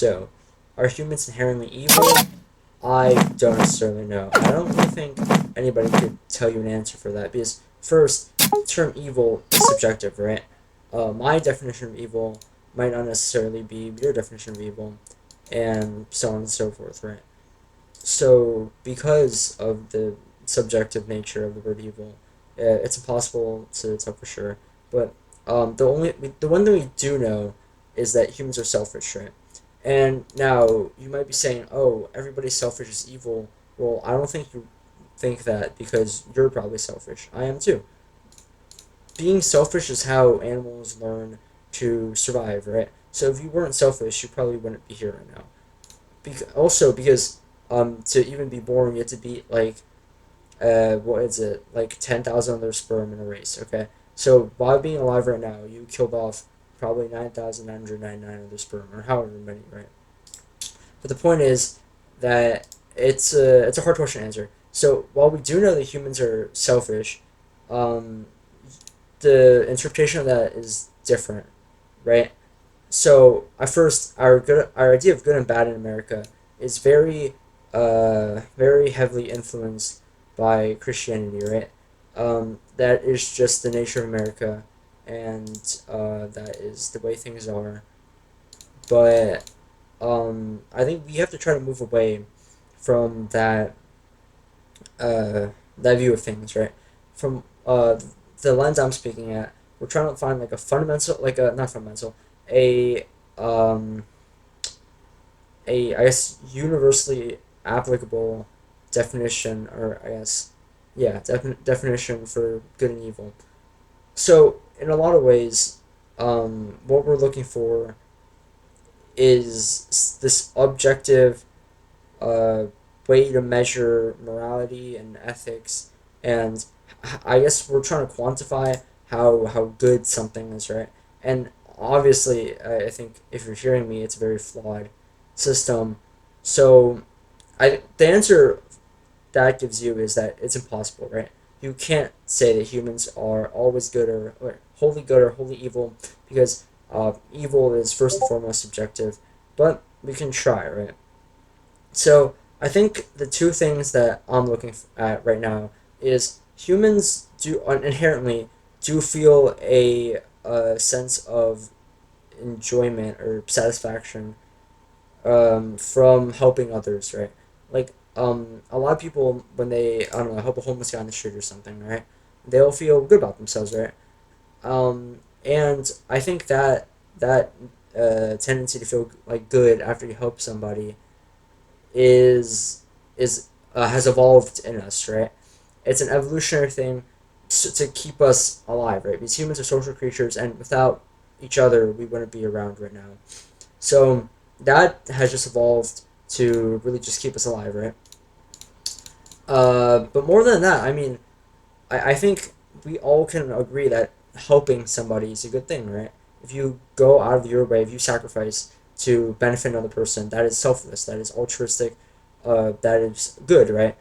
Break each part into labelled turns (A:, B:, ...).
A: So, are humans inherently evil? I don't necessarily know. I don't really think anybody could tell you an answer for that because, first, the term evil is subjective, right? My definition of evil might not necessarily be your definition of evil, and so on and so forth, right? So, because of the subjective nature of the word evil, it's impossible to tell for sure. But the one thing we do know is that humans are selfish, right? And now you might be saying, "Oh, everybody's selfish is evil." Well, I don't think you think that because you're probably selfish. I am too. Being selfish is how animals learn to survive, right? So if you weren't selfish, you probably wouldn't be here right now. Also because to even be born, you have to beat like what is it, like 10,000 other sperm in a race. Okay, so by being alive right now, you killed off probably 9,999 other sperm or however many, right? But the point is that it's a hard question to answer. So while we do know that humans are selfish, um, the interpretation of that is different, right? So at first, our idea of good and bad in America is very heavily influenced by Christianity, right? That is just the nature of America, and that is the way things are. But I think we have to try to move away from uh, that view of things, right? From the lens I'm speaking at, we're trying to find like a fundamental, like a not fundamental, a um, a I guess universally applicable definition, or I guess yeah, definition for good and evil. So in a lot of ways, what we're looking for is this objective uh, way to measure morality and ethics, and I guess we're trying to quantify how good something is, right? And obviously, I think if you're hearing me, it's a very flawed system. So, the answer that gives you is that it's impossible, right? You can't say that humans are always good or wholly good or wholly evil because evil is first and foremost subjective, but we can try, right? So I think the two things that I'm looking at right now is humans do inherently do feel a sense of enjoyment or satisfaction from helping others, right? Like a lot of people when they I don't know help a homeless guy on the street or something, right? They'll feel good about themselves, right? And I think that tendency to feel like good after you help somebody is has evolved in us, right? It's an evolutionary thing to keep us alive, right? Because humans are social creatures, and without each other, we wouldn't be around right now. So that has just evolved to really just keep us alive, right? But more than that, I mean, I think we all can agree that helping somebody is a good thing, right? If you go out of your way, if you sacrifice to benefit another person, that is selfless, that is altruistic, that is good, right?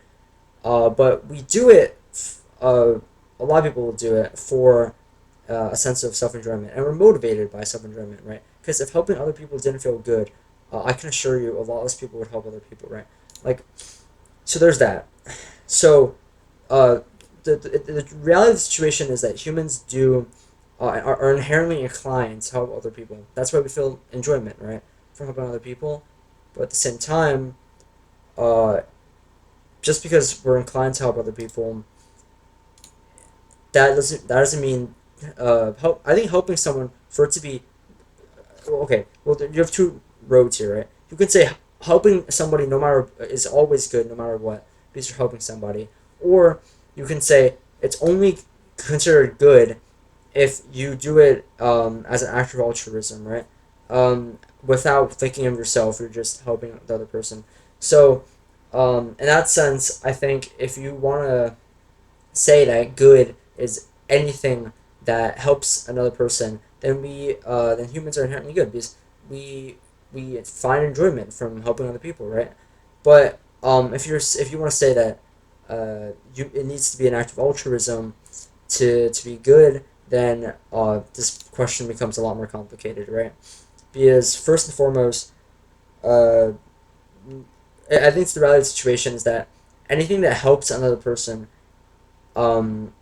A: But we do it, a lot of people will do it for a sense of self enjoyment, and we're motivated by self enjoyment, right? Because if helping other people didn't feel good, I can assure you a lot less people would help other people, right? Like, so there's that. So, uh, the reality of the situation is that humans are inherently inclined to help other people. That's why we feel enjoyment, right, from helping other people. But at the same time, uh, just because we're inclined to help other people, that doesn't mean help. I think helping someone for it to be okay. Well, you have two roads here, right? You can say helping somebody no matter is always good no matter what because you're helping somebody, or you can say it's only considered good if you do it as an act of altruism, right? Without thinking of yourself, you're just helping the other person. So, in that sense, I think if you want to say that good is anything that helps another person, then humans are inherently good because we we find enjoyment from helping other people, right? But if you want to say that it needs to be an act of altruism to be good, then this question becomes a lot more complicated, right? Because first and foremost, uh, I think the reality situation is that anything that helps another person, um,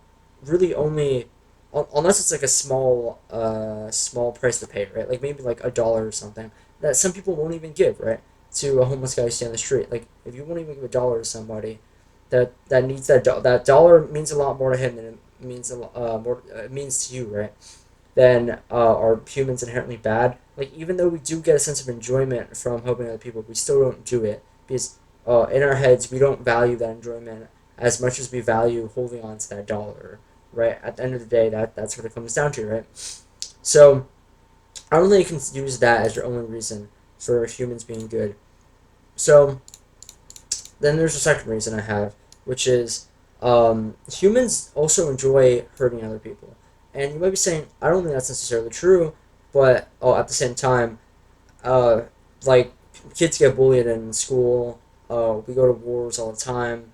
A: really only, unless it's like a small price to pay, right? Like maybe like $1 or something that some people won't even give, right? To a homeless guy you see on the street. Like if you won't even give $1 to somebody, that needs that dollar means a lot more to him than it means more it means to you, right? Then are humans inherently bad? Like even though we do get a sense of enjoyment from helping other people, we still don't do it because in our heads we don't value that enjoyment as much as we value holding on to that dollar. Right? At the end of the day, that's what it comes down to, right? So I don't think you can use that as your only reason for humans being good. So then there's a second reason I have, which is humans also enjoy hurting other people. And you might be saying, I don't think that's necessarily true, but at the same time, uh, like kids get bullied in school. We go to wars all the time.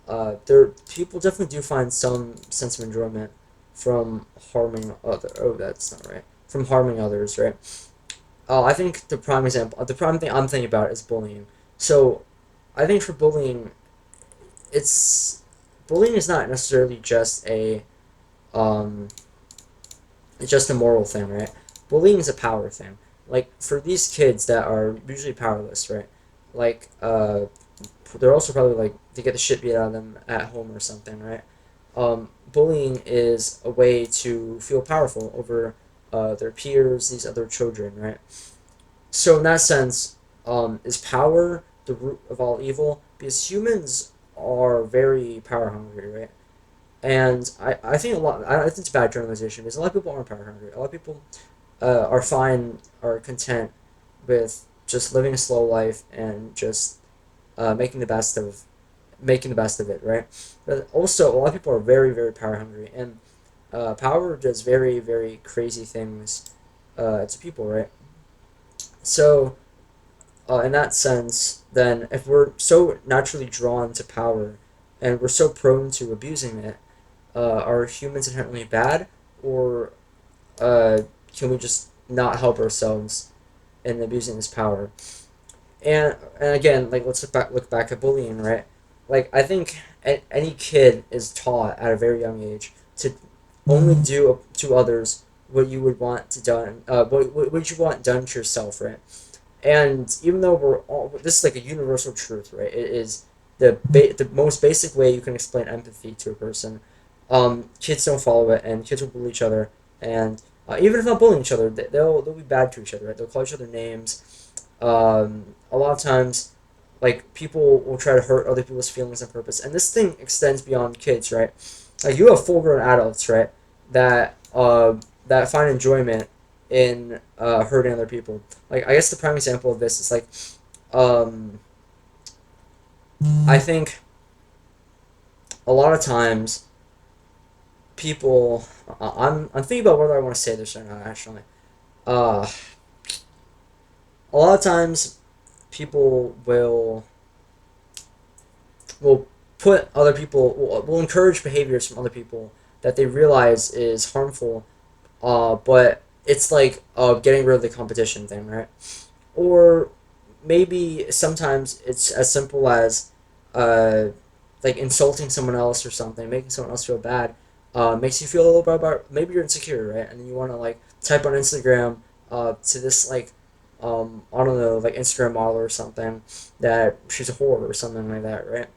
A: There people definitely do find some sense of enjoyment from harming other. Oh, that's not right. From harming others, right? I think the prime thing I'm thinking about is bullying. So, I think for bullying, it's bullying is not necessarily um just a moral thing, right? Bullying is a power thing. Like for these kids that are usually powerless, right? Like they're also probably like they get the shit beat out of them at home or something, right? Bullying is a way to feel powerful over their peers, these other children, right? So in that sense, is power the root of all evil? Because humans are very power hungry, right? And I think I think it's a bad generalization because a lot of people aren't power hungry. A lot of people are fine, are content with just living a slow life and just making the best of it, right? But also, a lot of people are very, very power hungry, and power does very, very crazy things to people, right? So, in that sense, then if we're so naturally drawn to power and we're so prone to abusing it, are humans inherently bad, or can we just not help ourselves in abusing this power? And again, like let's look back at bullying, right? Like I think any kid is taught at a very young age to only do to others what you would want to done, what you want done to yourself, right? And even though we're all this is like a universal truth, right? It is the most basic way you can explain empathy to a person. Kids don't follow it, and kids will bully each other, and even if not bullying each other, they'll be bad to each other, right? They'll call each other names. A lot of times, like people will try to hurt other people's feelings on purpose, and this thing extends beyond kids, right? Like you have full-grown adults, right? That find enjoyment in hurting other people. Like I guess the prime example of this is like, um, I think a lot of times people. I'm thinking about whether I want to say this or not. Actually, uh, a lot of times people will put other people will encourage behaviors from other people that they realize is harmful. But it's like getting rid of the competition thing, right? Or maybe sometimes it's as simple as uh, like insulting someone else or something, making someone else feel bad, makes you feel a little bit about maybe you're insecure, right? And you want to like type on Instagram to this like I don't know like Instagram model or something that she's a whore or something like that, right?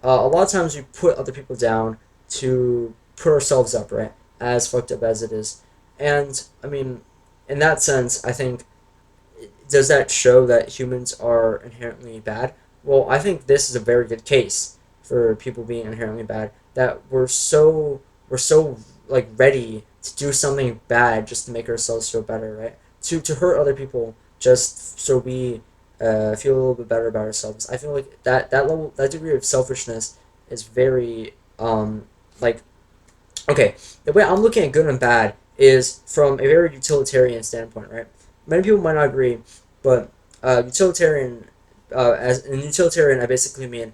A: A lot of times we put other people down to put ourselves up, right? As fucked up as it is, and I mean, in that sense, I think does that show that humans are inherently bad? Well, I think this is a very good case for people being inherently bad. That we're so like ready to do something bad just to make ourselves feel better, right? To hurt other people just so we feel a little bit better about ourselves. I feel like that degree of selfishness is very like okay, the way I'm looking at good and bad is from a very utilitarian standpoint, right? Many people might not agree, but utilitarian, as in utilitarian, I basically mean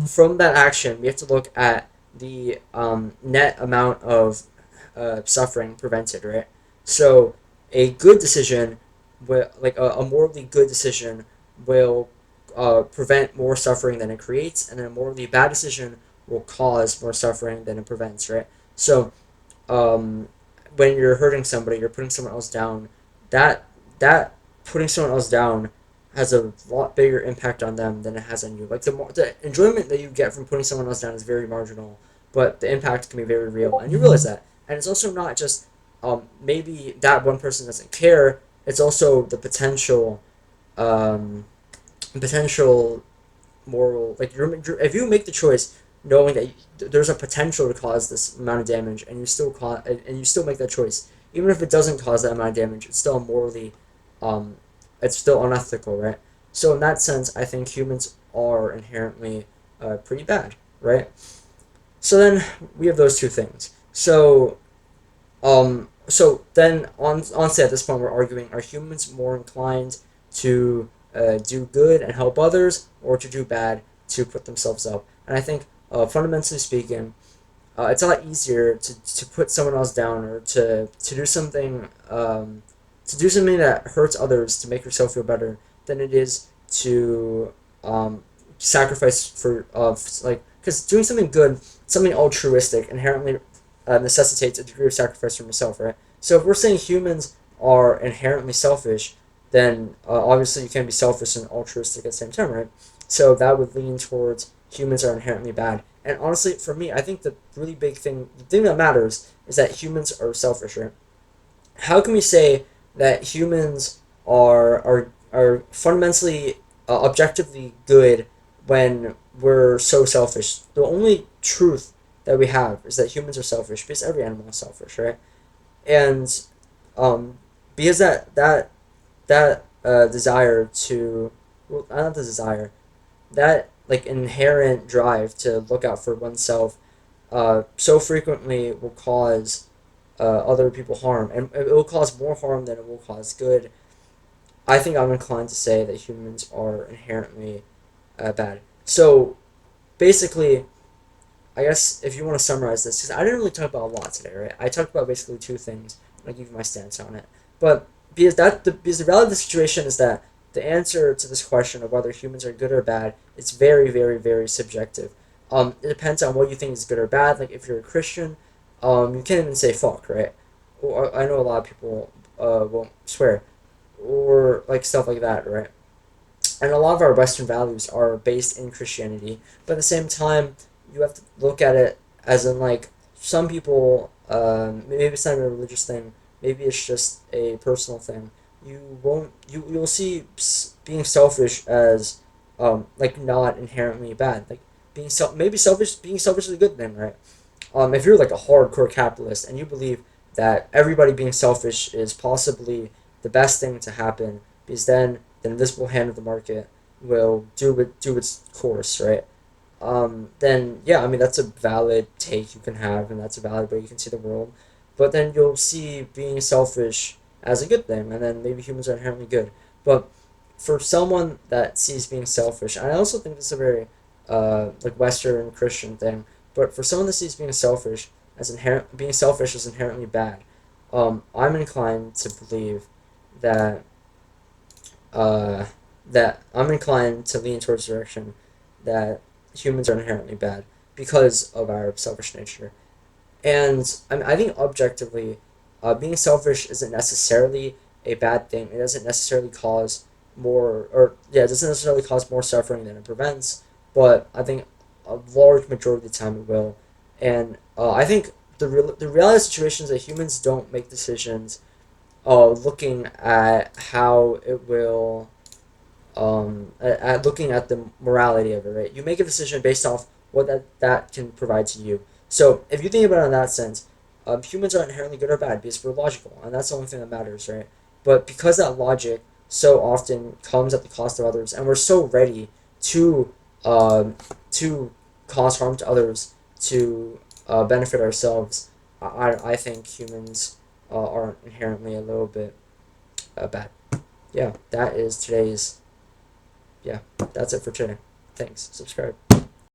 A: from that action, we have to look at the net amount of suffering prevented, right? So a good decision, like a morally good decision, will prevent more suffering than it creates, and a morally bad decision will cause more suffering than it prevents, right? So um, when you're hurting somebody, you're putting someone else down. That that putting someone else down has a lot bigger impact on them than it has on you. Like the enjoyment that you get from putting someone else down is very marginal, but the impact can be very real, and you realize that. And it's also not just maybe that one person doesn't care. It's also the um, potential moral, like if you make the choice knowing that there's a potential to cause this amount of damage, and you still make that choice, even if it doesn't cause that amount of damage, it's still morally um it's still unethical, right? So in that sense, I think humans are inherently pretty bad, right? So then we have those two things. So then on say at this point we're arguing, are humans more inclined to do good and help others, or to do bad to put themselves up? And I think fundamentally speaking, it's a lot easier to put someone else down, or to do something that hurts others to make yourself feel better, than it is to um, sacrifice for like, because doing something good, something altruistic, inherently necessitates a degree of sacrifice from yourself, right? So if we're saying humans are inherently selfish, then obviously you can't be selfish and altruistic at the same time, right? So that would lean towards humans are inherently bad. And honestly, for me, I think the thing that matters is that humans are selfish, right? How can we say that humans are fundamentally objectively good when we're so selfish? The only truth that we have is that humans are selfish, because every animal is selfish, right? And um, because that desire to, well, not the desire, that like inherent drive to look out for oneself so frequently will cause other people harm, and it will cause more harm than it will cause good. I think I'm inclined to say that humans are inherently bad. So basically, I guess if you want to summarize this, because I didn't really talk about a lot today, right? I talked about basically two things, and I give you my stance on it. But because the reality of the situation is that the answer to this question of whether humans are good or bad is very, very, very subjective. It depends on what you think is good or bad. Like if you're a Christian, you can't even say fuck, right? Or I know a lot of people won't swear, or like stuff like that, right? And a lot of our Western values are based in Christianity, but at the same time, you have to look at it as in like some people. Maybe it's not even a religious thing. Maybe it's just a personal thing. You'll see being selfish as like not inherently bad. Like being selfish is a good thing, right? If you're like a hardcore capitalist and you believe that everybody being selfish is possibly the best thing to happen, because then the invisible hand of the market will do its course, right? Then yeah, I mean that's a valid take you can have, and that's a valid way you can see the world. But then you'll see being selfish as a good thing, and then maybe humans are inherently good. But for someone that sees being selfish, and I also think this is a very like Western Christian thing, but for someone that sees being selfish is inherently bad, I'm inclined to believe that uh, that I'm inclined to lean towards the direction that humans are inherently bad because of our selfish nature. And I think objectively, being selfish isn't necessarily a bad thing. It doesn't necessarily cause it doesn't necessarily cause more suffering than it prevents. But I think a large majority of the time it will. And I think the reality of the situation is that humans don't make decisions looking at how it will at looking at the morality of it, right? You make a decision based off what that can provide to you. So if you think about it in that sense, humans are inherently good or bad because we're logical, and that's the only thing that matters, right? But because that logic so often comes at the cost of others, and we're so ready to to cause harm to others to benefit ourselves, I think humans are inherently a little bit bad. Yeah, that is today's yeah, that's it for today. Thanks. Subscribe.